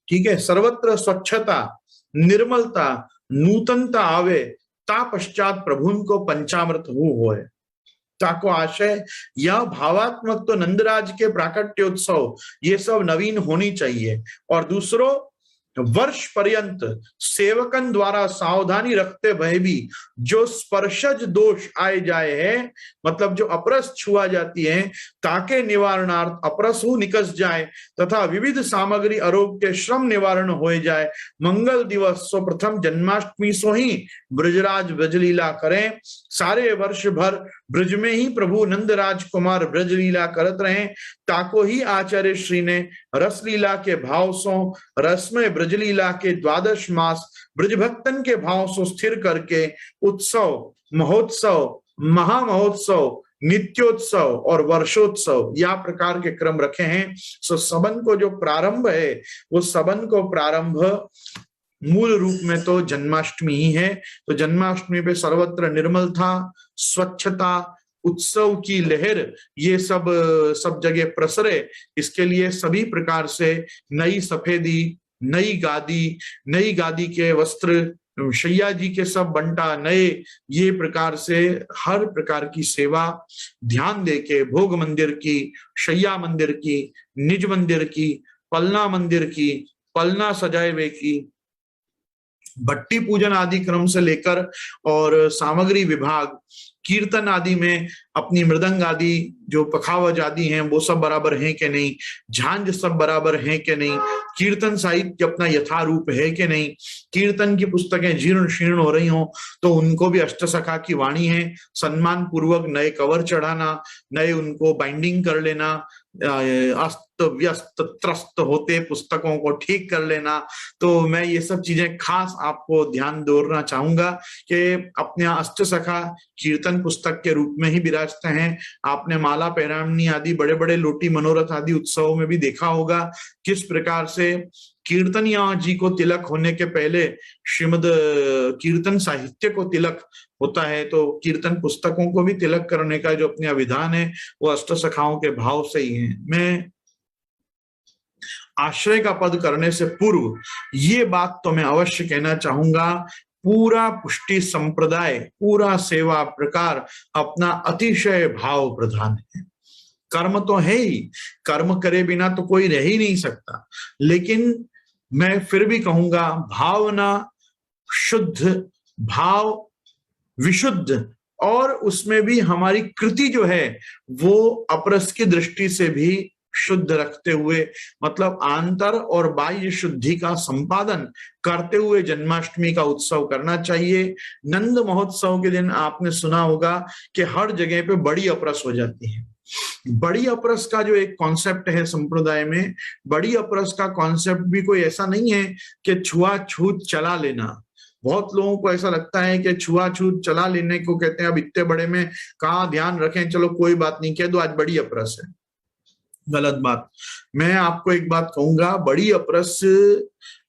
ठीक है, सर्वत्र स्वच्छता, निर्मलता, नूतनता आवे, ता पश्चात प्रभुन को पंचामृत होए। ताको आशय यह भावात्मक तो नंदराज के प्राकट्योत्सव ये सब नवीन होनी चाहिए। और दूसरों, वर्ष पर्यंत सेवकन द्वारा सावधानी रखते भय भी जो स्पर्शज दोष आए जाए है, मतलब जो अपरस छुआ जाती है, ताके निवारणार्थ अपरसु निकस जाए तथा विविध सामग्री आरोग्य के श्रम निवारण हो जाए। मंगल दिवस सो प्रथम जन्माष्टमी सो ही ब्रजराज ब्रजलीला करें। सारे वर्ष भर ब्रज में ही प्रभु नंदराज कुमार ब्रजलीला करत रहे। ताको ही आचार्य श्री ने रसलीला के भाव सो रसमय ब्रजलीला के द्वादश मास ब्रजभक्तन के भाव सो स्थिर करके उत्सव, महोत्सव, महामहोत्सव, नित्योत्सव और वर्षोत्सव या प्रकार के क्रम रखे हैं। सो सबन को जो प्रारंभ है वो सबन को प्रारंभ मूल रूप में तो जन्माष्टमी ही है। तो जन्माष्टमी पे सर्वत्र निर्मलता, स्वच्छता, उत्सव की लहर ये सब जगह प्रसरे, इसके लिए सभी प्रकार से नई सफेदी, नई गादी के वस्त्र, शैया जी के सब बंटा नए, ये प्रकार से हर प्रकार की सेवा ध्यान देके भोग मंदिर की, शैया मंदिर की, निज मंदिर की, पलना मंदिर की, पलना सजाए हुए की, भट्टी पूजन आदि क्रम से लेकर और सामग्री विभाग, कीर्तन आदि में अपनी मृदंग आदि जो पखावज आदि हैं वो सब बराबर हैं कि नहीं, झांझ सब बराबर हैं कि नहीं, कीर्तन साहित्य अपना यथारूप है कि नहीं, कीर्तन की पुस्तकें जीर्ण शीर्ण हो रही हों तो उनको भी अष्टसखा की वाणी है, सम्मान पूर्वक नए कवर चढ़ाना, नए उनको बाइंडिंग कर लेना, अस्त व्यस्त त्रस्त होते पुस्तकों को ठीक कर लेना। तो मैं ये सब चीजें खास आपको ध्यान दोहराना चाहूंगा कि अपने अष्टसखा कीर्तन पुस्तक के रूप में ही विराजते हैं। आपने माला पैरामणी आदि बड़े बड़े लोटी मनोरथ आदि उत्सवों में भी देखा होगा किस प्रकार से कीर्तनिया जी को तिलक होने के पहले श्रीमद कीर्तन साहित्य को तिलक होता है। तो कीर्तन पुस्तकों को भी तिलक करने का जो अपना विधान है वो अष्टसखाओं के भाव से ही है। मैं आश्रय का पद करने से पूर्व ये बात तो मैं अवश्य कहना चाहूंगा, पूरा पुष्टि संप्रदाय, पूरा सेवा प्रकार अपना अतिशय भाव प्रधान है। कर्म तो है ही, कर्म करे बिना तो कोई रह ही नहीं सकता, लेकिन मैं फिर भी कहूंगा भावना शुद्ध, भाव विशुद्ध, और उसमें भी हमारी कृति जो है वो अपरस की दृष्टि से भी शुद्ध रखते हुए, मतलब आंतर और बाह्य शुद्धि का संपादन करते हुए जन्माष्टमी का उत्सव करना चाहिए। नंद महोत्सव के दिन आपने सुना होगा कि हर जगह पे बड़ी अपरस हो जाती है। बड़ी अपरस का जो एक कॉन्सेप्ट है संप्रदाय में, बड़ी अपरस का कॉन्सेप्ट भी कोई ऐसा नहीं है कि छुआछूत चला लेना। बहुत लोगों को ऐसा लगता है कि छुआछूत चला लेने को कहते हैं अब इतने बड़े में कहाँ ध्यान रखें, चलो कोई बात नहीं, कह दो आज बड़ी अपरस है। गलत बात। मैं आपको एक बात कहूंगा, बड़ी अपरस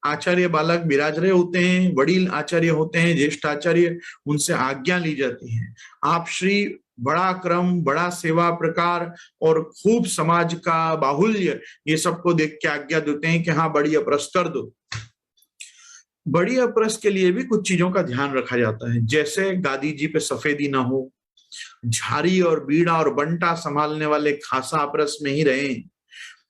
आचार्य बालक विराज रहे होते हैं, वडील आचार्य होते हैं, ज्येष्ठ आचार्य, उनसे आज्ञा ली जाती है। आप श्री बड़ा क्रम, बड़ा सेवा प्रकार और खूब समाज का बाहुल्य ये सबको देख के आज्ञा देते हैं कि हाँ बड़ी अपरस कर दो। बड़ी अपरस के लिए भी कुछ चीजों का ध्यान रखा जाता है, जैसे गादी जी पे सफेदी ना हो, झारी और बीड़ा और बंटा संभालने वाले खासा अपरस में ही रहे।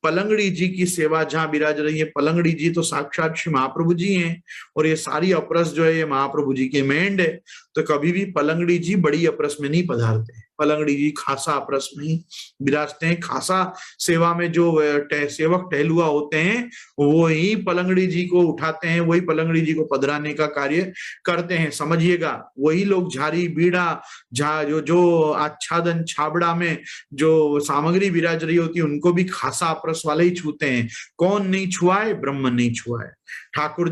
पलंगड़ी जी की सेवा जहां विराज रही है, पलंगड़ी जी तो साक्षात श्री महाप्रभु जी हैं और ये सारी अपरस जो है ये महाप्रभु जी के मेंढ है। तो कभी भी पलंगड़ी जी बड़ी अपरस में नहीं पधारते, पलंगड़ी जी खासा अपरस में ही विराजते हैं। खासा सेवा में जो सेवक टहलुआ होते हैं वो ही पलंगड़ी जी को उठाते हैं, वही पलंगड़ी जी को पधराने का कार्य करते हैं। समझिएगा, वही लोग झारी बीड़ा जो आच्छादन छाबड़ा में जो सामग्री विराज रही होती है उनको भी खासा अपरस वाले ही छूते हैं। कौन नहीं छुआए? ब्रह्म नहीं छुआए। ठाकुर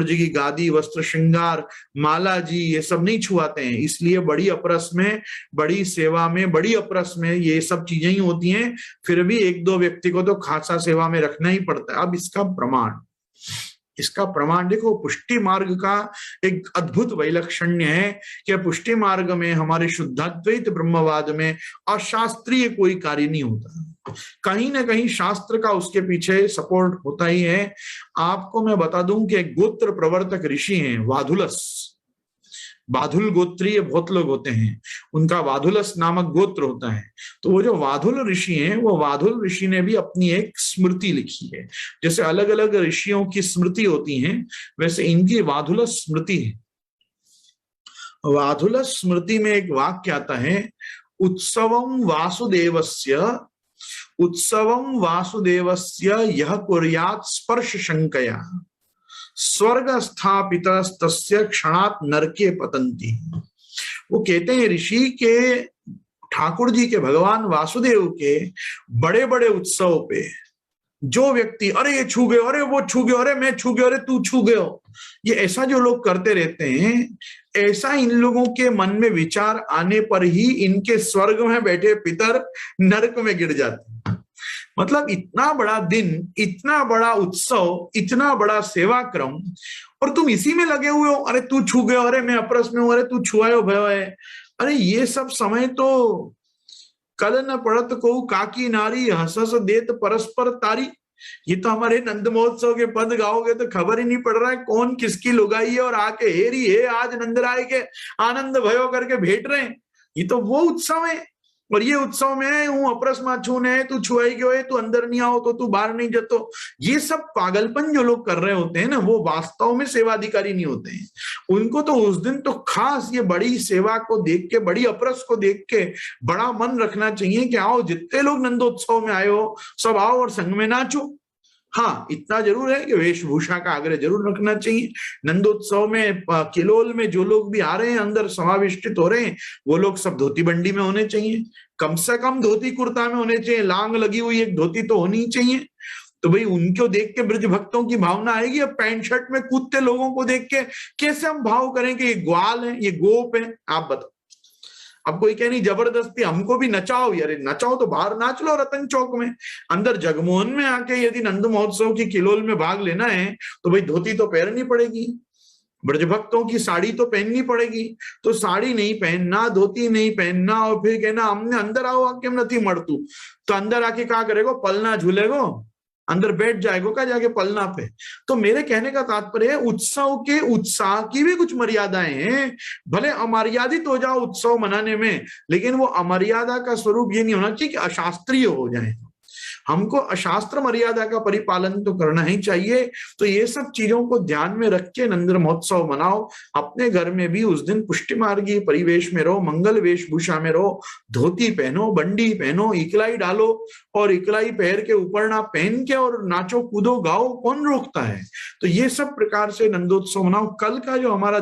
जी की गादी, वस्त्र श्रृंगार, माला जी ये सब नहीं छुआते हैं। इसलिए बड़ी अपरस में, बड़ी सेवा में, बड़ी अपरस में ये सब चीजें ही होती हैं। फिर भी एक दो व्यक्ति को तो खासा सेवा में रखना ही पड़ता है। अब इसका प्रमाण इसका प्रमाण देखो, पुष्टि मार्ग का एक अद्भुत वैलक्षण्य है कि पुष्टि मार्ग में हमारे शुद्धाद्वैत ब्रह्मवाद में अशास्त्रीय कोई कार्य नहीं होता, कहीं ना कहीं शास्त्र का उसके पीछे सपोर्ट होता ही है। आपको मैं बता दूं कि गोत्र प्रवर्तक ऋषि हैं वाधुलस, वाधुल गोत्रीय बहुत लोग होते हैं, उनका वाधुलस नामक गोत्र होता है। तो वो जो वाधुल ऋषि हैं, वो वाधुल ऋषि ने भी अपनी एक स्मृति लिखी है। जैसे अलग अलग ऋषियों की स्मृति होती है, वैसे इनकी वाधुलस स्मृति है। वाधुलस स्मृति में एक वाक्य आता है, उत्सवं वासुदेवस्य यह कुर्यात् स्पर्श शंकया स्वर्ग स्थापितस्तस्य क्षणात् नरके पतंती। वो कहते हैं ऋषि के, ठाकुर जी के, भगवान वासुदेव के बड़े बड़े उत्सव पे जो व्यक्ति अरे ये छू गए, अरे वो छू गए, अरे मैं छू गया, अरे तू छू गए, ये ऐसा जो लोग करते रहते हैं, ऐसा इन लोगों के मन में विचार आने पर ही इनके स्वर्ग में बैठे पितर नरक में गिर जाते हैं। मतलब इतना बड़ा दिन, इतना बड़ा उत्सव, इतना बड़ा सेवा क्रम, और तुम इसी में लगे हुए हो, अरे तू छू गए, अरे मैं अपरस में हूं, अरे तू छुआयो भयो है। अरे ये सब समय तो कल न पड़त को काकी नारी हंस हंस देत परस्पर तारी। ये तो हमारे नंद महोत्सव के पद गाओगे तो खबर ही नहीं पड़ रहा है कौन किसकी लुगाई है, और आके हेरी हे आज नंदराय के आनंद भयो करके भेंट रहे हैं। ये तो वो उत्सव है, और ये उत्सव में हूं अपरस में छूने, तू छुआई क्यों है, तू अंदर नहीं आओ तो तू बाहर नहीं जातो। ये सब पागलपन जो लोग कर रहे होते हैं ना, वो वास्तव में सेवाधिकारी नहीं होते हैं। उनको तो उस दिन तो खास ये बड़ी सेवा को देख के, बड़ी अपरस को देख के बड़ा मन रखना चाहिए कि आओ जितने लोग नंदोत्सव में आए हो सब आओ और संग में नाचो। हाँ, इतना जरूर है कि वेशभूषा का आग्रह जरूर रखना चाहिए। नंदोत्सव में किलोल में जो लोग भी आ रहे हैं, अंदर समाविष्टित हो रहे हैं, वो लोग सब धोती बंडी में होने चाहिए, कम से कम धोती कुर्ता में होने चाहिए, लांग लगी हुई एक धोती तो होनी ही चाहिए। तो भाई उनको देख के ब्रज भक्तों की भावना आएगी। अब पैंट शर्ट में कूदते लोगों को देख के कैसे हम भाव करें कि ये ग्वाल है, ये गोप है? आप बताओ। अब कोई कह नहीं जबरदस्ती हमको भी नचाओ, अरे नचाओ तो बाहर नाच लो रतन चौक में, अंदर जगमोहन में आके यदि नंद महोत्सव की किलोल में भाग लेना है तो भाई धोती तो पहननी पड़ेगी, ब्रजभक्तों की साड़ी तो पहननी पड़ेगी। तो साड़ी नहीं पहनना, धोती नहीं पहनना, और फिर कहना हमने अंदर आओ आके हम नहीं मरतू, तो अंदर आके क्या करेगो, पलना झूलेगो, अंदर बैठ जाएगो क्या जाके पलना पे। तो मेरे कहने का तात्पर्य है, उत्सव के उत्साह की भी कुछ मर्यादाएं हैं। भले अमर्यादित हो जाओ उत्सव मनाने में, लेकिन वो अमर्यादा का स्वरूप ये नहीं होना चाहिए कि अशास्त्रीय हो जाए। हमको अशास्त्र मर्यादा का परिपालन तो करना ही चाहिए। तो ये सब चीजों को ध्यान में रख के नंद महोत्सव मनाओ। अपने घर में भी उस दिन पुष्टि मार्गी परिवेश में रहो, मंगल वेशभूषा में रहो, धोती पहनो, बंडी पहनो, इकलाई डालो, और इकलाई पैर के ऊपर ना पहन के और नाचो कूदो गाओ, कौन रोकता है। तो ये सब प्रकार से नंदोत्सव मनाओ। कल का जो हमारा